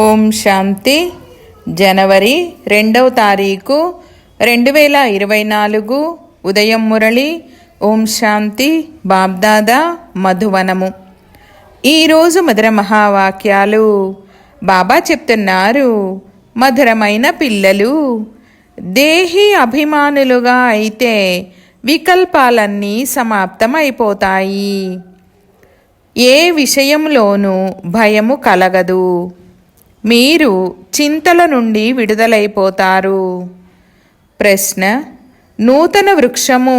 ఓం శాంతి. జనవరి 2వ తారీఖు 2024 ఉదయం మురళి. ఓం శాంతి. బాబ్దాదా మధువనము. ఈరోజు మధుర మహావాక్యాలు. బాబా చెప్తున్నారు, మధురమైన పిల్లలు, దేహీ అభిమానులుగా అయితే వికల్పాలన్నీ సమాప్తమైపోతాయి. ఏ విషయంలోనూ భయము కలగదు. మీరు చింతల నుండి విడుదలైపోతారు. ప్రశ్న: నూతన వృక్షము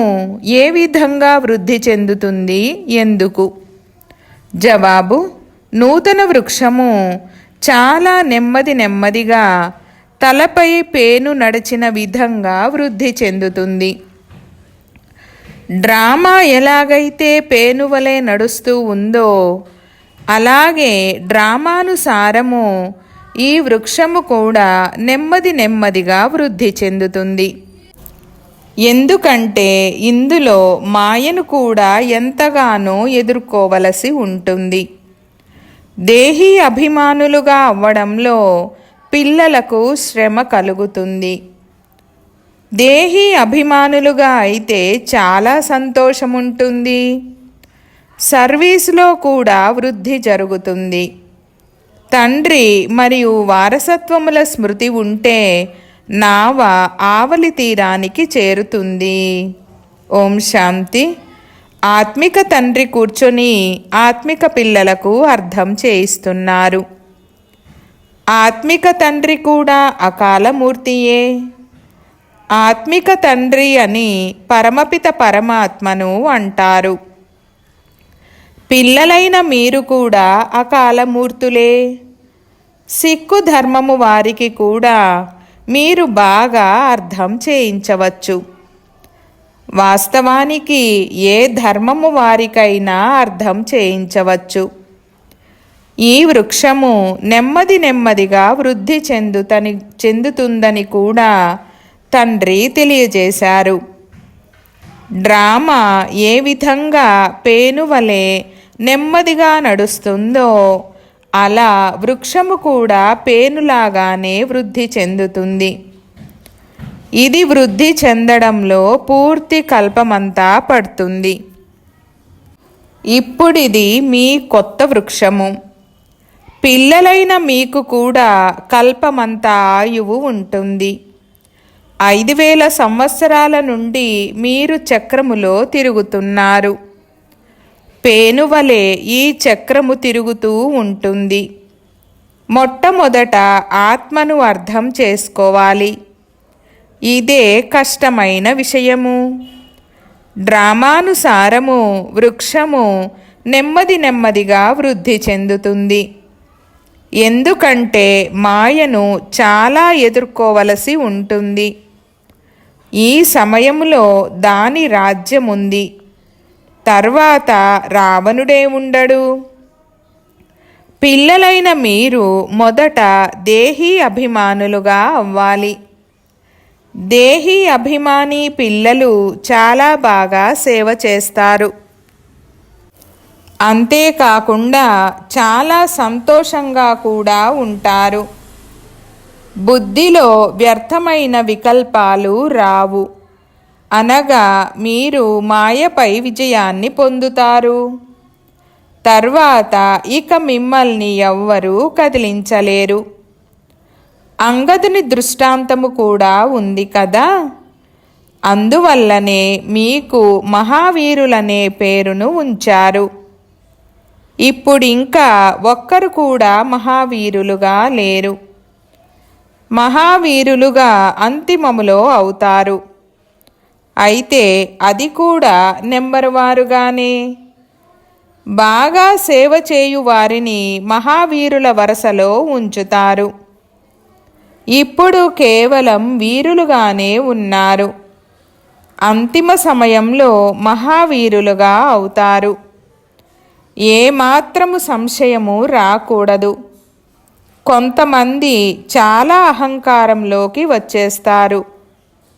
ఏ విధంగా వృద్ధి చెందుతుంది, ఎందుకు? జవాబు: నూతన వృక్షము చాలా నెమ్మదిగా తలపై పేను నడిచిన విధంగా వృద్ధి చెందుతుంది. డ్రామా ఎలాగైతే పేనువలే నడుస్తూ ఉందో అలాగే డ్రామానుసారము ఈ వృక్షము కూడా నెమ్మదిగా వృద్ధి చెందుతుంది. ఎందుకంటే ఇందులో మాయను కూడా ఎంతగానో ఎదుర్కోవలసి ఉంటుంది. దేహీ అభిమానులుగా అవ్వడంలో పిల్లలకు శ్రమ కలుగుతుంది. దేహీ అభిమానులుగా అయితే చాలా సంతోషముంటుంది. సర్వీసులో కూడా వృద్ధి జరుగుతుంది. తండ్రి మరియు వారసత్వముల స్మృతి ఉంటే నావ ఆవలి తీరానికి చేరుతుంది. ఓం శాంతి. ఆత్మిక తండ్రి కూర్చొని ఆత్మిక పిల్లలకు అర్థం చేయిస్తున్నారు. ఆత్మిక తండ్రి కూడా అకాలమూర్తియే. ఆత్మిక తండ్రి అని పరమపిత పరమాత్మను అంటారు. పిల్లలైన మీరు కూడా అకాలమూర్తులే. సిక్కు ధర్మము వారికి కూడా మీరు బాగా అర్థం చేయించవచ్చు. వాస్తవానికి ఏ ధర్మము వారికైనా అర్థం చేయించవచ్చు. ఈ వృక్షము నెమ్మదిగా వృద్ధి చెందుతుందని కూడా తండ్రి తెలియజేశారు. డ్రామా ఏ విధంగా పేనువలే నెమ్మదిగా నడుస్తుందో అలా వృక్షము కూడా పేనులాగానే వృద్ధి చెందుతుంది. ఇది వృద్ధి చెందడంలో పూర్తి కల్పమంతా పడుతుంది. ఇప్పుడిది మీ కొత్త వృక్షము. పిల్లలైన మీకు కూడా కల్పమంతా ఆయువు ఉంటుంది. 5000 సంవత్సరాల నుండి మీరు చక్రములో తిరుగుతున్నారు. పేనువలే ఈ చక్రము తిరుగుతూ ఉంటుంది. మొట్టమొదట ఆత్మను అర్థం చేసుకోవాలి. ఇదే కష్టమైన విషయము. డ్రామానుసారము వృక్షము నెమ్మదిగా వృద్ధి చెందుతుంది. ఎందుకంటే మాయను చాలా ఎదుర్కోవలసి ఉంటుంది. ఈ సమయంలో దాని రాజ్యముంది. తర్వాత రావణుడే ఉండడు. పిల్లలైన మీరు మొదట దేహీ అభిమానులుగా అవ్వాలి. దేహీ అభిమాని పిల్లలు చాలా బాగా సేవ చేస్తారు. అంతేకాకుండా చాలా సంతోషంగా కూడా ఉంటారు. బుద్ధిలో వ్యర్థమైన వికల్పాలు రావు. అనగా మీరు మాయపై విజయాన్ని పొందుతారు. తర్వాత ఇక మిమ్మల్ని ఎవ్వరూ కదిలించలేరు. అంగదుని దృష్టాంతము కూడా ఉంది కదా. అందువల్లనే మీకు మహావీరులనే పేరును ఉంచారు. ఇప్పుడింకా ఒక్కరు కూడా మహావీరులుగా లేరు. మహావీరులుగా అంతిమములో అవుతారు. అయితే అది కూడా నెంబరువారుగానే. బాగా సేవ చేయు వారిని మహావీరుల వరసలో ఉంచుతారు. ఇప్పుడు కేవలం వీరులుగానే ఉన్నారు. అంతిమ సమయంలో మహావీరులుగా అవుతారు. ఏమాత్రము సంశయము రాకూడదు. కొంతమంది చాలా అహంకారంలోకి వచ్చేస్తారు.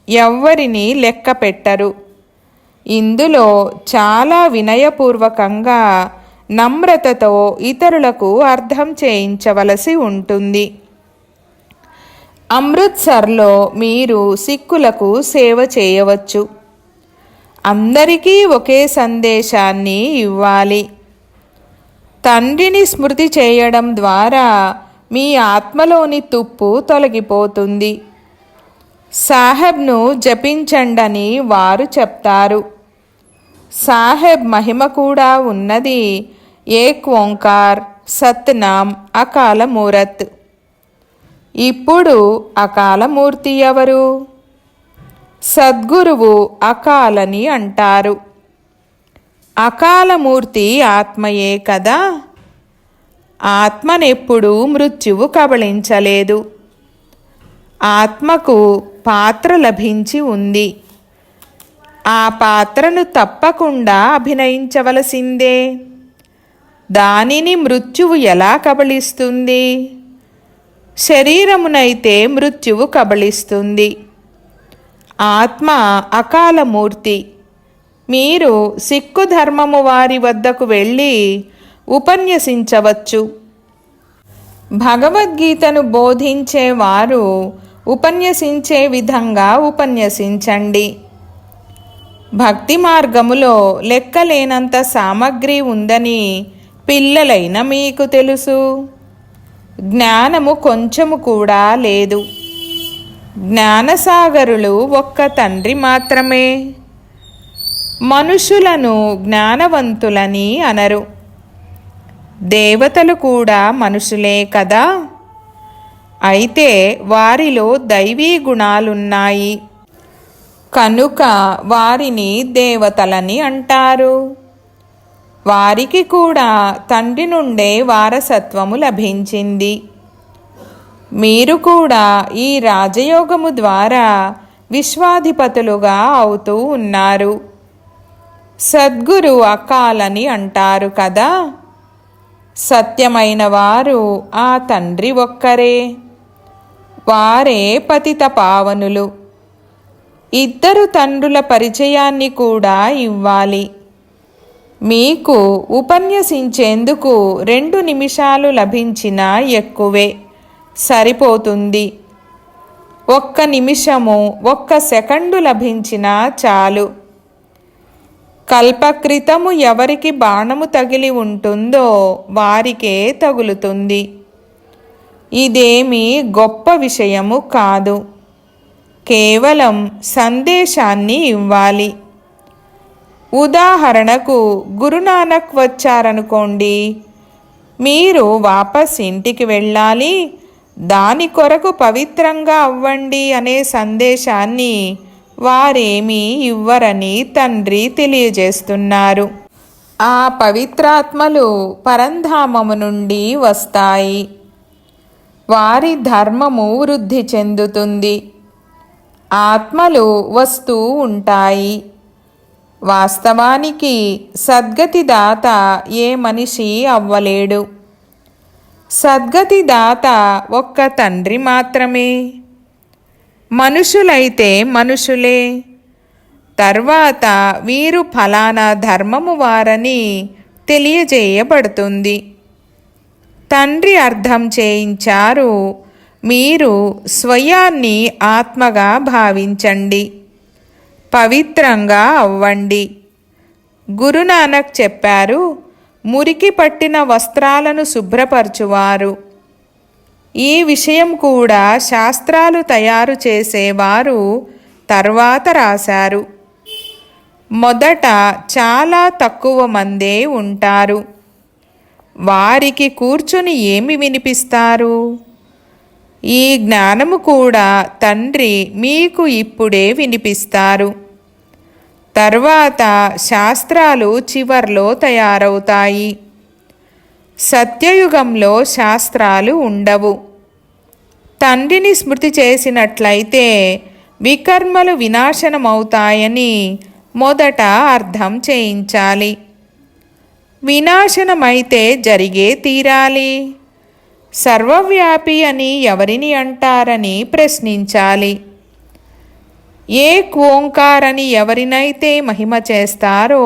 ఎవ్వరిని లెక్క పెట్టరు. ఇందులో చాలా వినయపూర్వకంగా నమ్రతతో ఇతరులకు అర్థం చేయించవలసి ఉంటుంది. అమృత్సర్లో మీరు సిక్కులకు సేవ చేయవచ్చు. అందరికీ ఒకే సందేశాన్ని ఇవ్వాలి. తండ్రిని స్మృతి చేయడం ద్వారా మీ ఆత్మలోని తుప్పు తొలగిపోతుంది. సాహెబ్ను జపించండని వారు చెప్తారు. సాహెబ్ మహిమ కూడా ఉన్నది. ఏక్ ఓంకార్, సత్నామ్, అకాల మూరత్. ఇప్పుడు అకాలమూర్తి ఎవరు? సద్గురువు అకాలని అంటారు. అకాలమూర్తి ఆత్మయే కదా. ఆత్మనెప్పుడూ మృత్యువు కబళించలేదు. ఆత్మకు పాత్ర లభించి ఉంది. ఆ పాత్రను తప్పకుండా అభినయించవలసిందే. దానిని మృత్యువు ఎలా కబళిస్తుంది? శరీరమునైతే మృత్యువు కబళిస్తుంది. ఆత్మ అకాలమూర్తి. మీరు సిక్కు ధర్మము వారి వద్దకు వెళ్ళి ఉపన్యసించవచ్చు. భగవద్గీతను బోధించేవారు ఉపన్యసించే విధంగా ఉపన్యసించండి. భక్తి మార్గములో లెక్కలేనంత సామగ్రి ఉందని పిల్లలైన మీకు తెలుసు. జ్ఞానము కొంచెము కూడా లేదు. జ్ఞానసాగరులు ఒక్క తండ్రి మాత్రమే. మనుషులను జ్ఞానవంతులని అనరు. దేవతలు కూడా మనుషులే కదా. అయితే వారిలో దైవీ గుణాలున్నాయి కనుక వారిని దేవతలని అంటారు. వారికి కూడా తండ్రి నుండే వారసత్వము లభించింది. మీరు కూడా ఈ రాజయోగము ద్వారా విశ్వాధిపతులుగా అవుతూ ఉన్నారు. సద్గురు అకాలని అంటారు కదా. సత్యమైన వారు ఆ తండ్రి ఒక్కరే. వారే పతిత పావనులు. ఇద్దరు తండ్రుల పరిచయాన్ని కూడా ఇవ్వాలి. మీకు ఉపన్యసించేందుకు 2 నిమిషాలు లభించినా ఎక్కువే, సరిపోతుంది. 1 నిమిషము 1 సెకండు లభించినా చాలు. కల్పక్రితము ఎవరికి బాణము తగిలి ఉంటుందో వారికే తగులుతుంది. ఇదేమీ గొప్ప విషయము కాదు. కేవలం సందేశాన్ని ఇవ్వాలి. ఉదాహరణకు గురునానక్ వచ్చారనుకోండి. మీరు వాపస్ ఇంటికి వెళ్ళాలి, దాని కొరకు పవిత్రంగా అవ్వండి అనే సందేశాన్ని వారేమీ ఇవ్వరని తండ్రి తెలియజేస్తున్నారు. ఆ పవిత్రాత్మలు పరంధామము నుండి వస్తాయి. వారి ధర్మము వృద్ధి చెందుతుంది. ఆత్మలు వస్తూ ఉంటాయి. వాస్తవానికి సద్గతి దాత ఏ మనిషి అవ్వలేడు. సద్గతి దాత ఒక్క తండ్రి మాత్రమే. మనుషులైతే మనుషులే. తర్వాత వీరు ఫలానా ధర్మము వారని తెలియజేయబడుతుంది. తండ్రి అర్థం చేయించారు. మీరు స్వయాన్ని ఆత్మగా భావించండి. పవిత్రంగా అవ్వండి. గురునానక్ చెప్పారు, మురికి పట్టిన వస్త్రాలను శుభ్రపరచువారు. ఈ విషయం కూడా శాస్త్రాలు తయారు చేసేవారు తర్వాత రాశారు. మొదట చాలా తక్కువ మందే ఉంటారు. వారికి కూర్చుని ఏమి వినిపిస్తారు? ఈ జ్ఞానము కూడా తండ్రి మీకు ఇప్పుడే వినిపిస్తారు. తర్వాత శాస్త్రాలు చివర్లో తయారవుతాయి. సత్యయుగంలో శాస్త్రాలు ఉండవు. తండ్రిని స్మృతి చేసినట్లయితే వికర్మలు వినాశనమవుతాయని మొదట అర్థం చేయించాలి. వినాశనమైతే జరిగే తీరాలి. సర్వవ్యాపి అని ఎవరిని అంటారని ప్రశ్నించాలి. ఏక్ ఓంకార్ అని ఎవరినైతే మహిమ చేస్తారో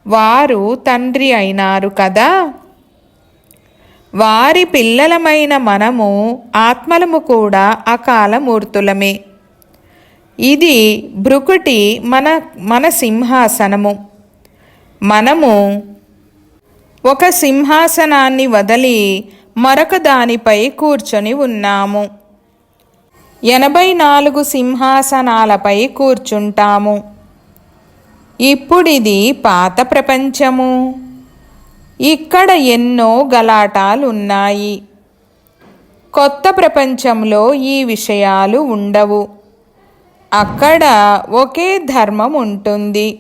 వారు తండ్రి అయినారు కదా. వారి పిల్లలమైన మనము ఆత్మలము కూడా అకాలమూర్తులమే. ఇది భృకుటి మన సింహాసనము. మనము ఒక సింహాసనాన్ని వదిలి మరొక దానిపై కూర్చొని ఉన్నాము. 84 సింహాసనాలపై కూర్చుంటాము. ఇప్పుడిది పాత ప్రపంచము. ఇక్కడ ఎన్నో గలాటాలున్నాయి. కొత్త ప్రపంచంలో ఈ విషయాలు ఉండవు. అక్కడ ఒకే ధర్మం ఉంటుంది.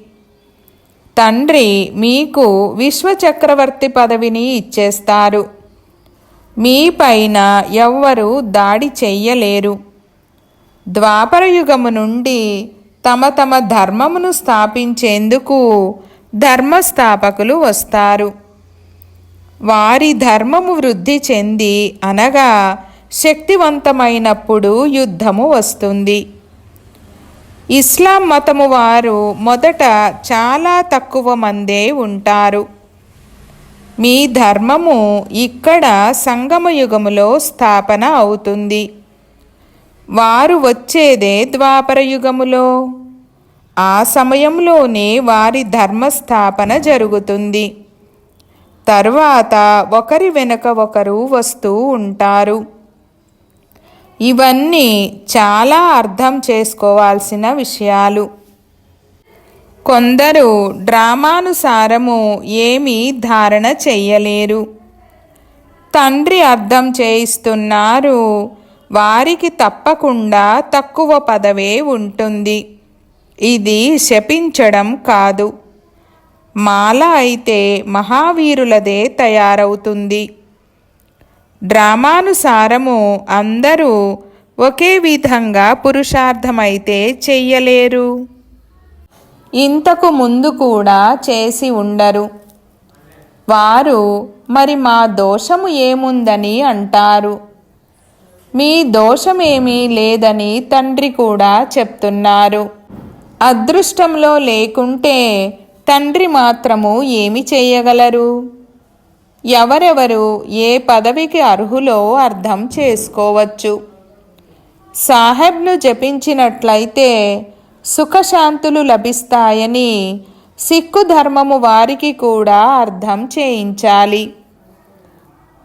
తండ్రి మీకు విశ్వచక్రవర్తి పదవిని ఇచ్చేస్తారు. మీ పైన ఎవ్వరూ దాడి చెయ్యలేరు. ద్వాపరయుగము నుండి తమ తమ ధర్మమును స్థాపించేందుకు ధర్మస్థాపకులు వస్తారు. వారి ధర్మము వృద్ధి చెంది అనగా శక్తివంతమైనప్పుడు యుద్ధము వస్తుంది. ఇస్లాం మతము వారు మొదట చాలా తక్కువ మందే ఉంటారు. మీ ధర్మము ఇక్కడ సంగమయుగములో స్థాపన అవుతుంది. వారు వచ్చేదే ద్వాపరయుగములో. ఆ సమయంలోనే వారి ధర్మస్థాపన జరుగుతుంది. తరువాత ఒకరి వెనుక ఒకరు వస్తూ ఉంటారు. ఇవన్నీ చాలా అర్థం చేసుకోవాల్సిన విషయాలు. కొందరు డ్రామానుసారము ఏమీ ధారణ చెయ్యలేరు. తండ్రి అర్థం చేయిస్తున్నారు. వారికి తప్పకుండా తక్కువ పదవే ఉంటుంది. ఇది శపించడం కాదు. మాల అయితే మహావీరులదే తయారవుతుంది. డ్రామానుసారము అందరూ ఒకే విధంగా పురుషార్థమైతే చెయ్యలేరు. ఇంతకు ముందు కూడా చేసి ఉండరు. వారు మరి మా దోషము ఏముందని అంటారు. మీ దోషమేమీ లేదని తండ్రి కూడా చెప్తున్నారు. అదృష్టంలో లేకుంటే తండ్రి మాత్రము ఏమి చేయగలరు? ఎవరెవరు ఏ పదవికి అర్హులో అర్థం చేసుకోవచ్చు. సాహెబ్ను జపించినట్లయితే సుఖశాంతులు లభిస్తాయని సిక్కు ధర్మము వారికి కూడా అర్థం చేయించాలి.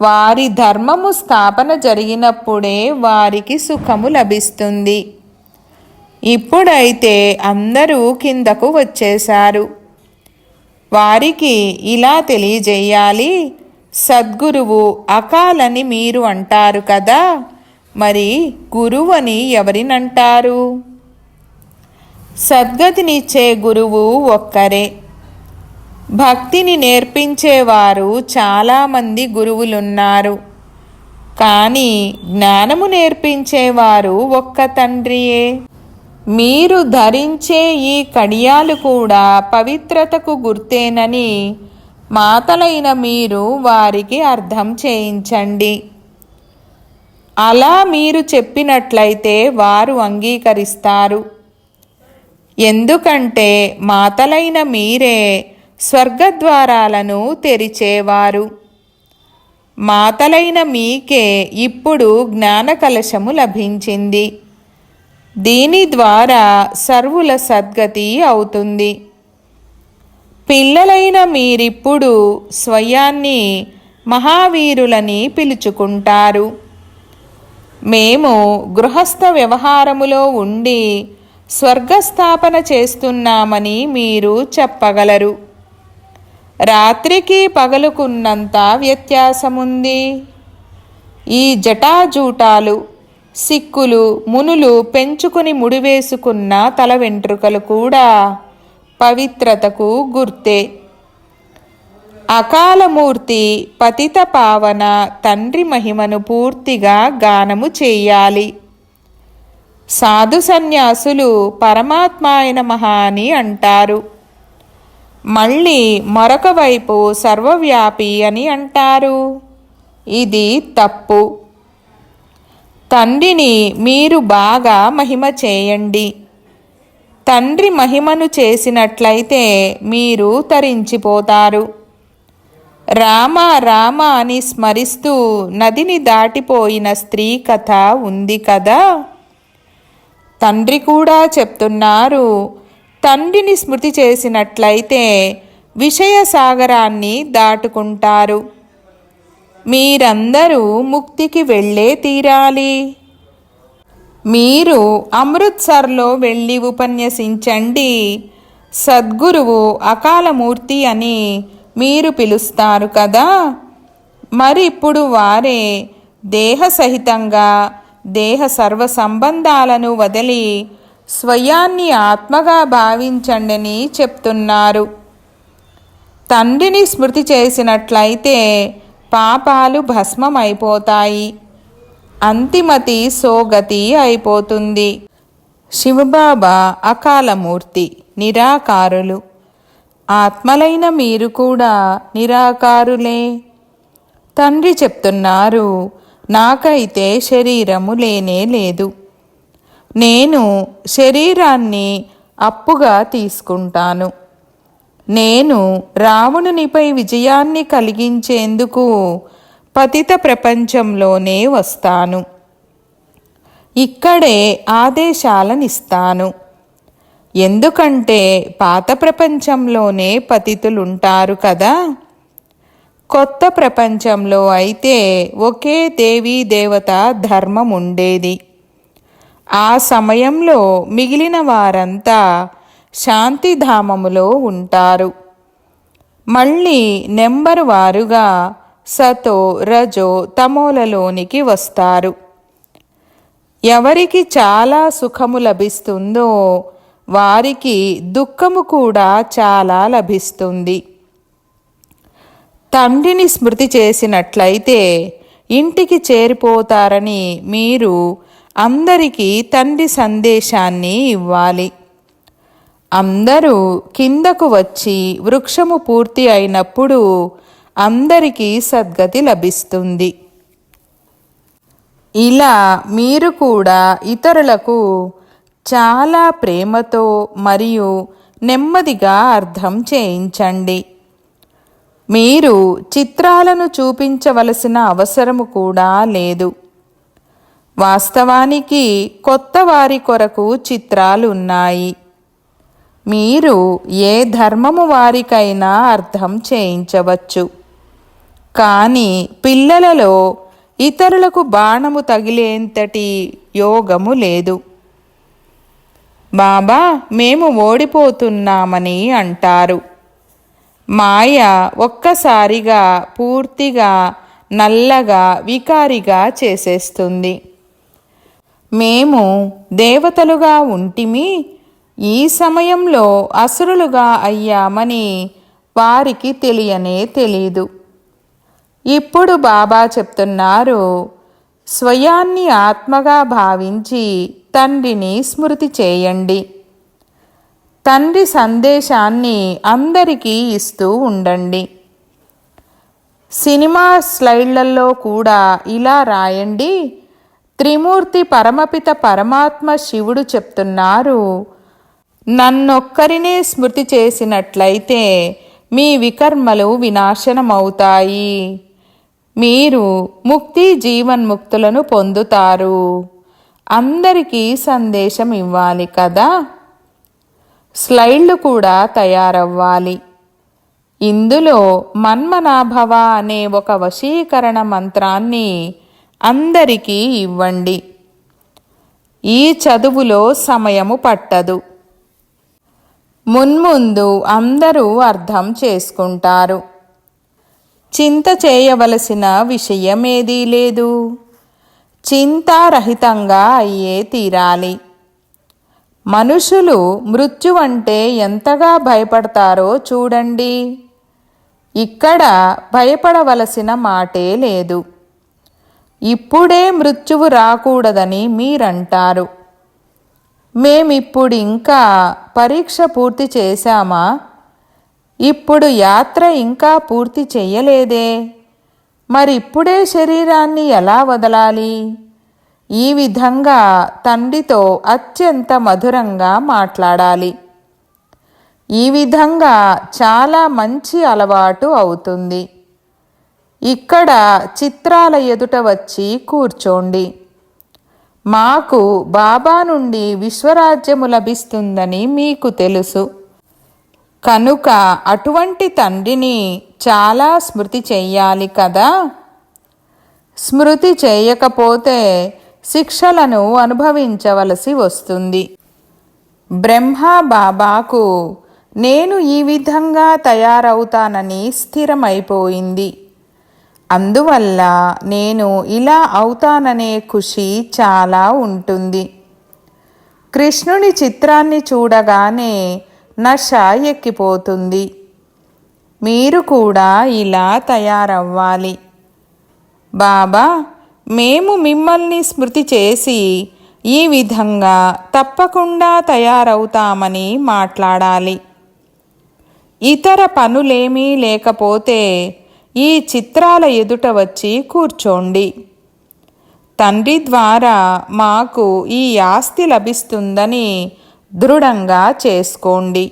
వారి ధర్మము స్థాపన జరిగినప్పుడే వారికి సుఖము లభిస్తుంది. ఇప్పుడైతే అందరూ కిందకు వచ్చేశారు. వారికి ఇలా తెలియజేయాలి. సద్గురువు అకాలని మీరు అంటారు కదా, మరి గురువని ఎవరినంటారు? సద్గతినిచ్చే గురువు ఒక్కరే. భక్తిని నేర్పించేవారు చాలామంది గురువులున్నారు. కానీ జ్ఞానము నేర్పించేవారు ఒక్క తండ్రియే. మీరు ధరించే ఈ కడియాలు కూడా పవిత్రతకు గుర్తేనని మాతలైన మీరు వారికి అర్థం చేయించండి. అలా మీరు చెప్పినట్లయితే వారు అంగీకరిస్తారు. ఎందుకంటే మాతలైన మీరే స్వర్గద్వారాలను తెరిచేవారు. మాతలైన మీకే ఇప్పుడు జ్ఞాన కలశము లభించింది. దీని ద్వారా సర్వుల సద్గతి అవుతుంది. పిల్లలైన మీరిప్పుడు స్వయాన్ని మహావీరులని పిలుచుకుంటారు. మేము గృహస్థ వ్యవహారములో ఉండి స్వర్గస్థాపన చేస్తున్నామని మీరు చెప్పగలరు. రాత్రికి పగలుకున్నంత వ్యత్యాసముంది. ఈ జటాజూటాలు సిక్కులు మునులు పెంచుకుని ముడివేసుకున్న తల వెంట్రుకలు కూడా పవిత్రతకు గుర్తే. అకాలమూర్తి పతిత పావన తండ్రి మహిమను పూర్తిగా గానము చేయాలి. సాధు సన్యాసులు పరమాత్మాయ నమః అని అంటారు. మళ్ళీ మరొక వైపు సర్వవ్యాపి అని అంటారు. ఇది తప్పు. తండ్రిని మీరు బాగా మహిమ చేయండి. తండ్రి మహిమను చేసినట్లయితే మీరు తరించిపోతారు. రామ రామ అని స్మరిస్తూ నదిని దాటిపోయిన స్త్రీ కథ ఉంది కదా. తండ్రి కూడా చెప్తున్నారు, తండ్రిని స్మృతి చేసినట్లయితే విషయ సాగరాన్ని దాటుకుంటారు. మీరందరూ ముక్తికి వెళ్ళే తీరాలి. మీరు అమృత్సర్లో వెళ్ళి ఉపన్యసించండి. సద్గురువు అకాలమూర్తి అని మీరు పిలుస్తారు కదా. మరి ఇప్పుడు వారే దేహ సహితంగా దేహ సర్వ సంబంధాలను వదిలి స్వయాన్ని ఆత్మగా భావించండి చెప్తున్నారు. తండ్రిని స్మృతి చేసినట్లయితే పాపాలు భస్మమైపోతాయి. అంతిమతి సోగతి అయిపోతుంది. శివబాబా అకాలమూర్తి, నిరాకారులు. ఆత్మలైన మీరు కూడా నిరాకారులే. తండ్రి చెప్తున్నారు, నాకైతే శరీరము లేనే లేదు. నేను శరీరాన్ని అప్పుగా తీసుకుంటాను. నేను రావణునిపై విజయాన్ని కలిగించేందుకు పతిత ప్రపంచంలోనే వస్తాను. ఇక్కడే ఆదేశాలనిస్తాను. ఎందుకంటే పాత ప్రపంచంలోనే పతితులుంటారు కదా. కొత్త ప్రపంచంలో అయితే ఒకే దేవీ దేవత ధర్మం ఉండేది. ఆ సమయంలో మిగిలిన వారంతా శాంతిధామములో ఉంటారు. మళ్ళీ నెంబరు వారుగా సతో రజో తమోలలోనికి వస్తారు. ఎవరికి చాలా సుఖము లభిస్తుందో వారికి దుఃఖము కూడా చాలా లభిస్తుంది. తండ్రిని స్మృతి చేసినట్లయితే ఇంటికి చేరిపోతారని మీరు అందరికీ తండ్రి సందేశాన్ని ఇవ్వాలి. అందరూ కిందకు వచ్చి వృక్షము పూర్తి అయినప్పుడు అందరికీ సద్గతి లభిస్తుంది. ఇలా మీరు కూడా ఇతరులకు చాలా ప్రేమతో మరియు నెమ్మదిగా అర్థం చేయించండి. మీరు చిత్రాలను చూపించవలసిన అవసరము కూడా లేదు. వాస్తవానికి కొత్త వారి కొరకు చిత్రాలున్నాయి. మీరు ఏ ధర్మము వారికైనా అర్థం చేయించవచ్చు. కానీ పిల్లలలో ఇతరులకు బాణము తగిలేంతటి యోగము లేదు. బాబా మేము ఓడిపోతున్నామని అంటారు. మాయ ఒక్కసారిగా పూర్తిగా నల్లగా వికారిగా చేసేస్తుంది. మేము దేవతలుగా ఉంటిమి, ఈ సమయంలో అసురులుగా అయ్యామని వారికి తెలియనే తెలీదు. ఇప్పుడు బాబా చెప్తున్నారు, స్వయాన్ని ఆత్మగా భావించి తండ్రిని స్మృతి చేయండి. తండ్రి సందేశాన్ని అందరికీ ఇస్తూ ఉండండి. సినిమా స్లైడ్లలో కూడా ఇలా రాయండి. త్రిమూర్తి పరమపిత పరమాత్మ శివుడు చెప్తున్నారు, నన్నొక్కరినే స్మృతి చేసినట్లయితే మీ వికర్మలు వినాశనమవుతాయి. మీరు ముక్తి జీవన్ముక్తులను పొందుతారు. అందరికీ సందేశం ఇవ్వాలి కదా. స్లైడ్లు కూడా తయారవ్వాలి. ఇందులో మన్మనాభవ అనే ఒక వశీకరణ మంత్రాన్ని అందరికీ ఇవ్వండి. ఈ చదువులో సమయము పట్టదు. మున్ముందు అందరూ అర్థం చేసుకుంటారు. చింత చేయవలసిన విషయమేదీ లేదు. చింతారహితంగా అయ్యే తీరాలి. మనుషులు మృత్యువంటే ఎంతగా భయపడతారో చూడండి. ఇక్కడ భయపడవలసిన మాటే లేదు. ఇప్పుడే మృత్యువు రాకూడదని మీరంటారు. మేమిప్పుడింకా పరీక్ష పూర్తి చేశామా? ఇప్పుడు యాత్ర ఇంకా పూర్తి చెయ్యలేదే. మరిప్పుడే శరీరాన్ని ఎలా వదలాలి? ఈ విధంగా తండ్రితో అత్యంత మధురంగా మాట్లాడాలి. ఈ విధంగా చాలా మంచి అలవాటు అవుతుంది. ఇక్కడ చిత్రాల ఎదుట వచ్చి కూర్చోండి. మాకు బాబా నుండి విశ్వరాజ్యము లభిస్తుందని మీకు తెలుసు కనుక అటువంటి తండ్రిని చాలా స్మృతి చెయ్యాలి కదా. స్మృతి చేయకపోతే శిక్షలను అనుభవించవలసి వస్తుంది. బ్రహ్మ బాబాకు నేను ఈ విధంగా తయారవుతానని స్థిరమైపోయింది. అందువల్ల నేను ఇలా అవుతాననే ఖుషి చాలా ఉంటుంది. కృష్ణుని చిత్రాన్ని చూడగానే నశ ఎక్కిపోతుంది. మీరు కూడా ఇలా తయారవ్వాలి. బాబా, మేము మిమ్మల్ని స్మృతి చేసి ఈ విధంగా తప్పకుండా తయారవుతామని మాట్లాడాలి. ఇతర పనులేమీ లేకపోతే ఈ చిత్రాల ఎదుట వచ్చి కూర్చోండి. తండ్రి ద్వారా మాకు ఈ ఆస్తి లభిస్తుందని దృఢంగా చేసుకోండి.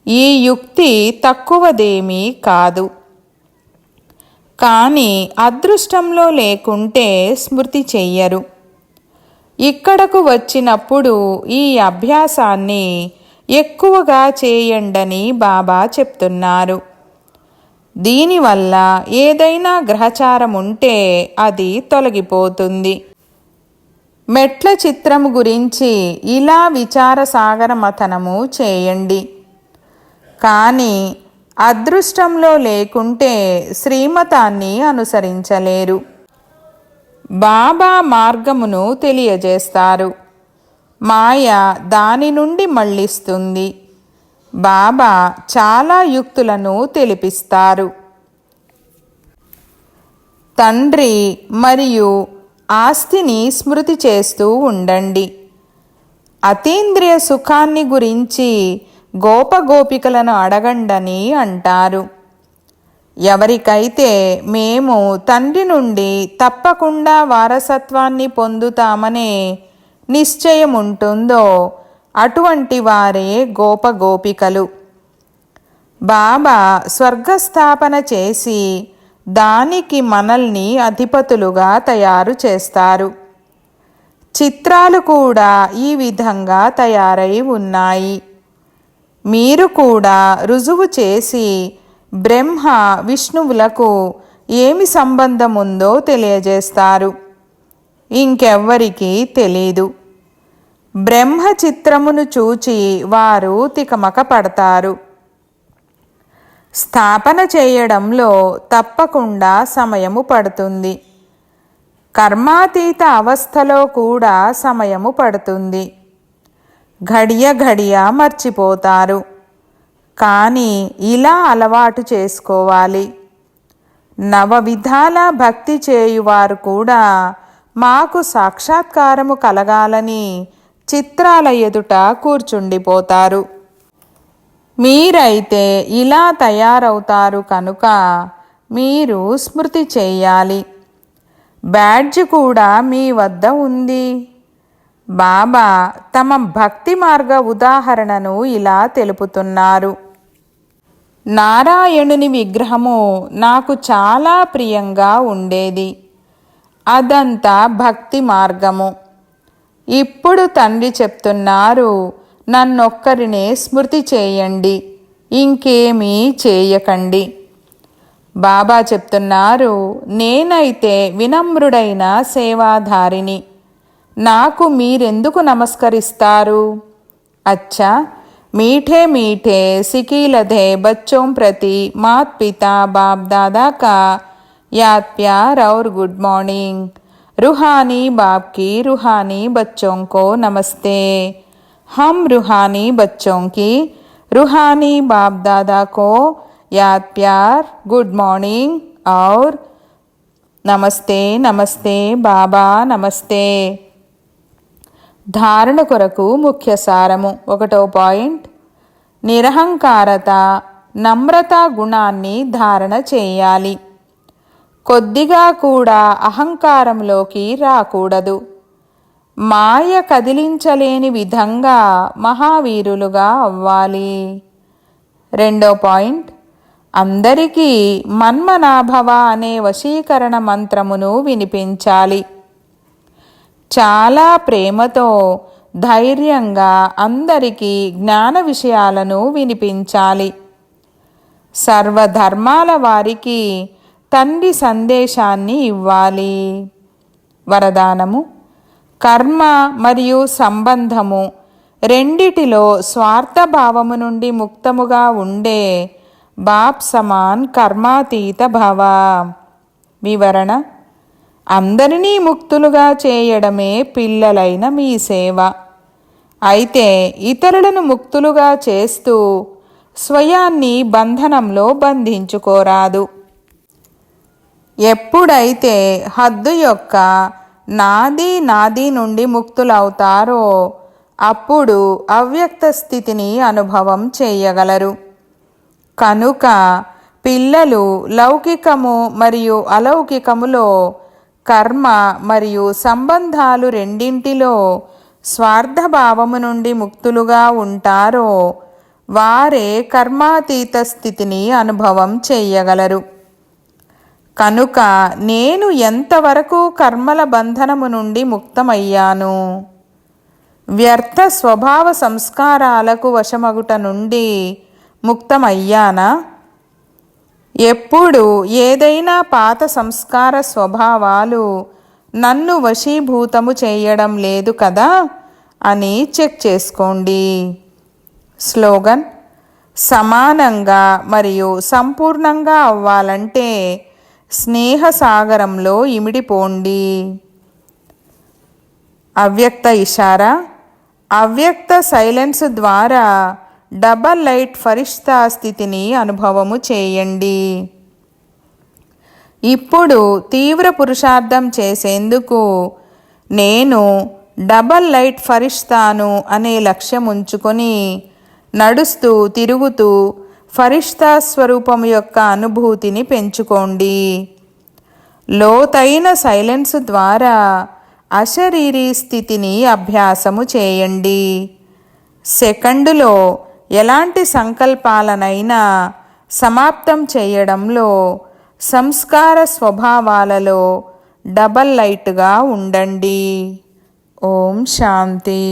ఈ యుక్తి తక్కువదేమీ కాదు. కానీ అదృష్టంలో లేకుంటే స్మృతి చెయ్యరు. ఇక్కడకు వచ్చినప్పుడు ఈ అభ్యాసాన్ని ఎక్కువగా చేయండని బాబా చెప్తున్నారు. దీనివల్ల ఏదైనా గ్రహచారం ఉంటే అది తొలగిపోతుంది. మెట్ల చిత్రము గురించి ఇలా విచారసాగర మథనము చేయండి. కానీ అదృష్టంలో లేకుంటే శ్రీమతాన్ని అనుసరించలేరు. బాబా మార్గమును తెలియజేస్తారు. మాయ దాని నుండి మళ్ళిస్తుంది. బాబా చాలా యుక్తులను తెలిపిస్తారు. తండ్రి మరియు ఆస్తిని స్మృతి చేస్తూ ఉండండి. అతీంద్రియ సుఖాన్ని గురించి గోపగోపికలను అడగండని అంటారు. ఎవరికైతే మేము తండ్రి నుండి తప్పకుండా వారసత్వాన్ని పొందుతామనే నిశ్చయం ఉంటుందో అటువంటి వారే గోపగోపికలు. బాబా స్వర్గస్థాపన చేసి దానికి మనల్ని అధిపతులుగా తయారు చేస్తారు. చిత్రాలు కూడా ఈ విధంగా తయారై ఉన్నాయి. మీరు కూడా రుజువు చేసి బ్రహ్మ విష్ణువులకు ఏమి సంబంధం ఉందో తెలియజేస్తారు. ఇంకెవ్వరికీ తెలీదు. బ్రహ్మ చిత్రమును చూచి వారు తికమక పడతారు. స్థాపన చేయడంలో తప్పకుండా సమయము పడుతుంది. కర్మాతీత అవస్థలో కూడా సమయము పడుతుంది. ఘడియ ఘడియ మర్చిపోతారు. కానీ ఇలా అలవాటు చేసుకోవాలి. నవవిధాల భక్తి చేయువారు కూడా మాకు సాక్షాత్కారము కలగాలని చిత్రాల ఎదుట కూర్చుండిపోతారు. మీరైతే ఇలా తయారవుతారు కనుక మీరు స్మృతి చేయాలి. బ్యాడ్జ్ కూడా మీ వద్ద ఉంది. బాబా తమ భక్తి మార్గ ఉదాహరణను ఇలా తెలుపుతున్నారు. నారాయణుని విగ్రహము నాకు చాలా ప్రియంగా ఉండేది. అదంతా భక్తి మార్గము. ఇప్పుడు తండ్రి చెప్తున్నారు, నన్నొక్కరినే స్మృతి చేయండి, ఇంకేమీ చేయకండి. బాబా చెప్తున్నారు, నేనైతే వినమ్రుడైన సేవాధారిని. నాకు మీరెందుకు నమస్కరిస్తారు? అచ్చా, मीठे मीठे सिकीलधे बच्चों प्रति मात पिता बाप दादा का याद प्यार और गुड मॉर्निंग। रूहानी बाप की रूहानी बच्चों को नमस्ते। हम रूहानी बच्चों की रूहानी बाप दादा को याद प्यार गुड मॉर्निंग और नमस्ते नमस्ते बाबा नमस्ते। ధారణ కొరకు ముఖ్య సారము 1వ పాయింట్, నిరహంకారత నమ్రత గుణాన్ని ధారణ చేయాలి. కొద్దిగా కూడా అహంకారంలోకి రాకూడదు. మాయ కదిలించలేని విధంగా మహావీరులుగా అవ్వాలి. 2వ పాయింట్, అందరికీ మన్మనాభవ అనే వశీకరణ మంత్రమును వినిపించాలి. చాలా ప్రేమతో ధైర్యంగా అందరికీ జ్ఞాన విషయాలను వినిపించాలి. సర్వధర్మాల వారికి తండ్రి సందేశాన్ని ఇవ్వాలి. వరదానము: కర్మ మరియు సంబంధము రెండిటిలో స్వార్థభావము నుండి ముక్తముగా ఉండే బాప్ సమాన్ కర్మాతీత భవ. వివరణ: అందరినీ ముక్తులుగా చేయడమే పిల్లలైన మీ సేవ. అయితే ఇతరులను ముక్తులుగా చేస్తూ స్వయాన్ని బంధనంలో బంధించుకోరాదు. ఎప్పుడైతే హద్దు యొక్క నాది నాది నుండి ముక్తులవుతారో అప్పుడు అవ్యక్త స్థితిని అనుభవం చేయగలరు. కనుక పిల్లలు లౌకికము మరియు అలౌకికములో, కర్మ మరియు సంబంధాలు రెండింటిలో స్వార్థభావము నుండి ముక్తులుగా ఉంటారో వారే కర్మాతీత స్థితిని అనుభవం చేయగలరు. కనుక నేను ఎంతవరకు కర్మల బంధనము నుండి ముక్తమయ్యాను? వ్యర్థ స్వభావ సంస్కారాలకు వశమగుట నుండి ముక్తమయ్యానా? ఎప్పుడు ఏదైనా పాత సంస్కార స్వభావాలు నన్ను వశీభూతము చేయడం లేదు కదా అని చెక్ చేసుకోండి. స్లోగన్: సమానంగా మరియు సంపూర్ణంగా అవ్వాలంటే స్నేహసాగరంలో ఇమిడిపోండి. అవ్యక్త ఇషారా: అవ్యక్త సైలెన్స్ ద్వారా డబల్ లైట్ ఫరిష్తా స్థితిని అనుభవము చేయండి. ఇప్పుడు తీవ్ర పురుషార్థం చేసేందుకు నేను డబల్ లైట్ ఫరిష్తాను అనే లక్ష్యం ఉంచుకొని నడుస్తూ తిరుగుతూ ఫరిష్తా స్వరూపం యొక్క అనుభూతిని పెంచుకోండి. లోతైన సైలెన్స్ ద్వారా అశరీరీ స్థితిని అభ్యాసము చేయండి. సెకండులో ఎలాంటి సంకల్పాలనైనా సమాప్తం చేయడంలో సంస్కార స్వభావాలలో డబల్ లైట్గా ఉండండి. ఓం శాంతి.